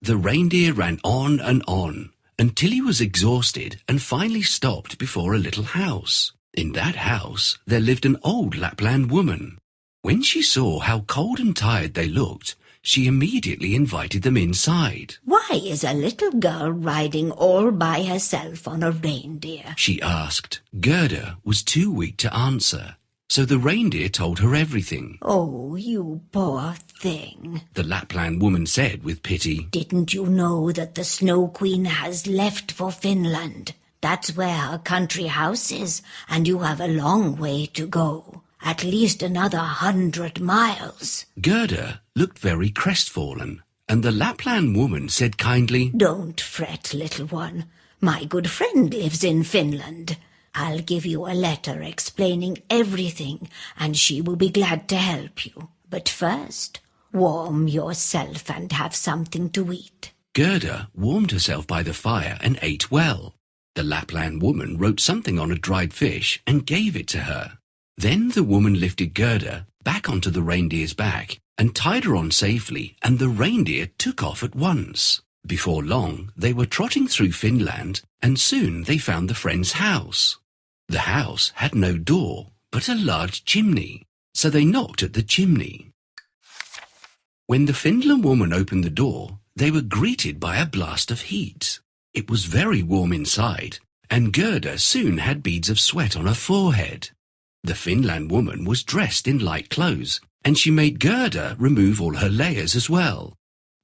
The reindeer ran on until he was exhausted and finally stopped before a little house. In that house there lived an old Lapland woman. When she saw how cold and tired they looked, she immediately invited them inside. "Why is a little girl riding all by herself on a reindeer?" she asked. Gerda was too weak to answer, so the reindeer told her everything. "Oh, you poor thing," the Lapland woman said with pity. "Didn't you know that the Snow Queen has left for Finland? That's where her country house is, and you have a long way to go. At least another 100 miles. Gerda looked very crestfallen, and the Lapland woman said kindly, "Don't fret, little one. My good friend lives in Finland. I'll give you a letter explaining everything, and she will be glad to help you. But first, warm yourself and have something to eat." Gerda warmed herself by the fire and ate well. The Lapland woman wrote something on a dried fish and gave it to her. Then the woman lifted Gerda back onto the reindeer's back and tied her on safely, and the reindeer took off at once. Before long, they were trotting through Finland, and soon they found the friend's house. The house had no door, but a large chimney, so they knocked at the chimney. When the Finland woman opened the door, they were greeted by a blast of heat. It was very warm inside, and Gerda soon had beads of sweat on her forehead. The Finland woman was dressed in light clothes, and she made Gerda remove all her layers as well.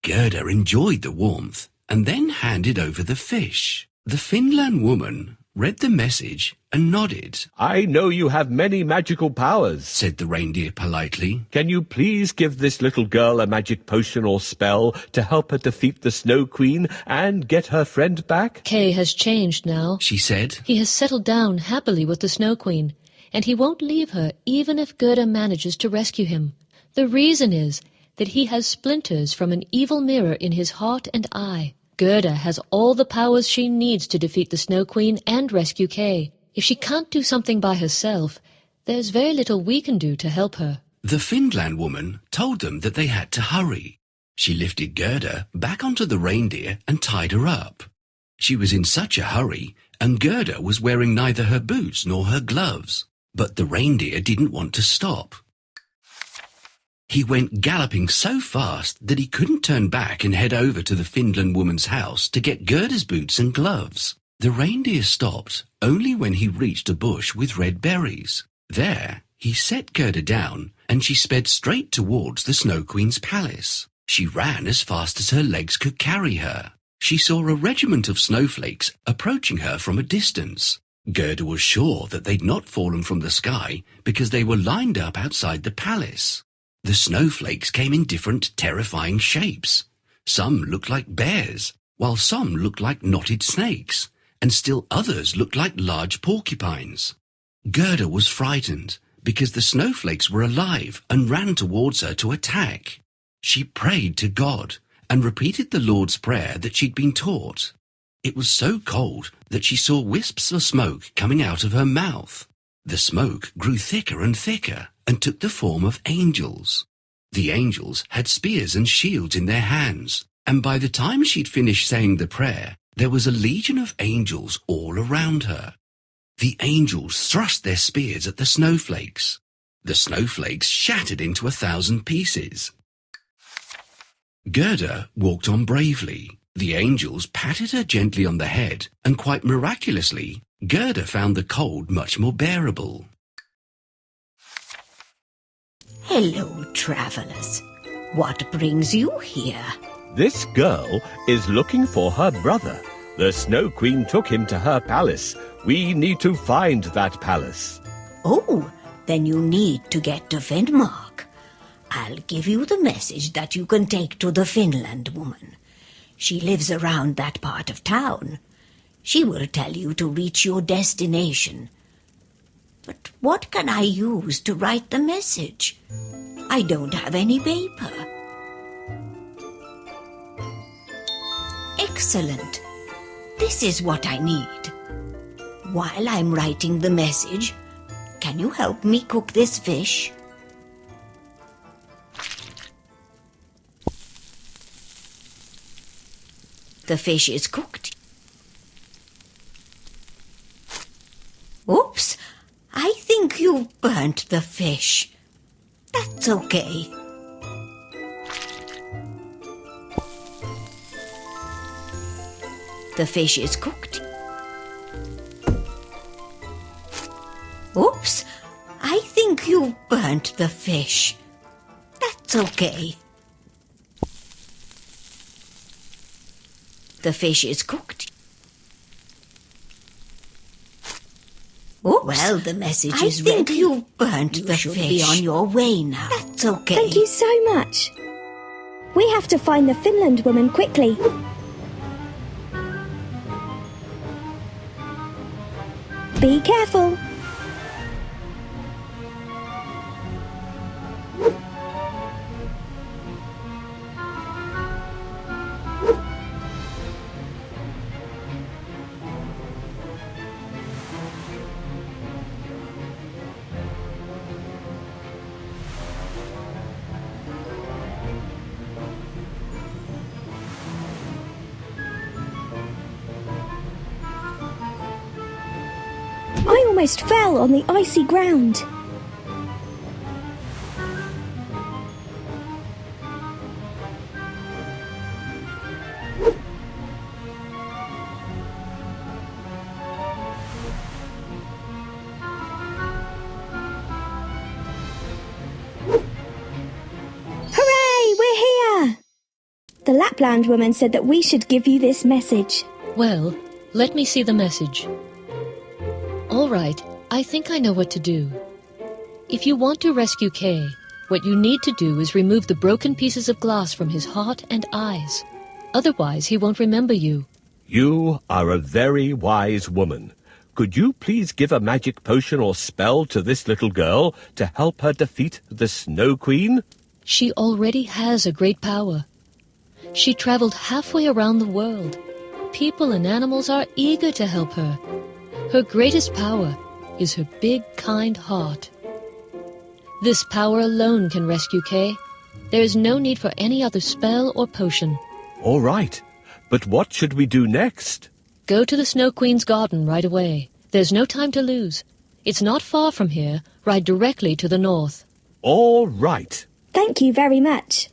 Gerda enjoyed the warmth and then handed over the fish. The Finland woman read the message and nodded. "I know you have many magical powers," said the reindeer politely. "Can you please give this little girl a magic potion or spell to help her defeat the Snow Queen and get her friend back?" Kay has changed now, she said. He has settled down happily with the Snow Queen, and he won't leave her even if Gerda manages to rescue him. The reason is that he has splinters from an evil mirror in his heart and eye. Gerda has all the powers she needs to defeat the Snow Queen and rescue Kay. If she can't do something by herself, there's very little we can do to help her." The Finland woman told them that they had to hurry. She lifted Gerda back onto the reindeer and tied her up. She was in such a hurry, and Gerda was wearing neither her boots nor her gloves. But the reindeer didn't want to stop. He went galloping so fast that he couldn't turn back and head over to the Finland woman's house to get Gerda's boots and gloves. The reindeer stopped only when he reached a bush with red berries. There, he set Gerda down, and she sped straight towards the Snow Queen's palace. She ran as fast as her legs could carry her. She saw a regiment of snowflakes approaching her from a distance. Gerda was sure that they'd not fallen from the sky because they were lined up outside the palace. The snowflakes came in different terrifying shapes. Some looked like bears, while some looked like knotted snakes, and still others looked like large porcupines. Gerda was frightened because the snowflakes were alive and ran towards her to attack. She prayed to God and repeated the Lord's Prayer that she'd been taught. It was so cold that she saw wisps of smoke coming out of her mouth. The smoke grew thicker and thicker and took the form of angels. The angels had spears and shields in their hands, and by the time she'd finished saying the prayer, there was a legion of angels all around her. The angels thrust their spears at the snowflakes. The snowflakes shattered into 1,000 pieces. Gerda walked on bravely. The angels patted her gently on the head, and quite miraculously, Gerda found the cold much more bearable. "Hello, travelers. What brings you here?" "This girl is looking for her brother. The Snow Queen took him to her palace. We need to find that palace." "Oh, then you need to get to Finnmark. I'll give you the message that you can take to the Finland woman. She lives around that part of town. She will tell you to reach your destination. But what can I use to write the message? I don't have any paper." "Excellent. This is what I need. While I'm writing the message, can you help me cook this fish?" The fish is cooked. Oops, I think you've burnt the fish. That's okay. The fish is cooked. Oops, I think you've burnt the fish. That's okay. The fish is cooked. Oops, well, the message is ready. I think you've burnt the fish. You should be on your way now. That's okay. Thank you so much. We have to find the Finland woman quickly. Be careful. I almost fell on the icy ground. Hooray! We're here! The Lapland woman said that we should give you this message. Well, let me see the message. All right, I think I know what to do. If you want to rescue Kay, what you need to do is remove the broken pieces of glass from his heart and eyes. Otherwise, he won't remember you. You are a very wise woman. Could you please give a magic potion or spell to this little girl to help her defeat the Snow Queen? She already has a great power. She traveled halfway around the world. People and animals are eager to help her. Her greatest power is her big, kind heart. This power alone can rescue Kay. There is no need for any other spell or potion. All right, but what should we do next? Go to the Snow Queen's garden right away. There's no time to lose. It's not far from here. Ride directly to the north. All right. Thank you very much.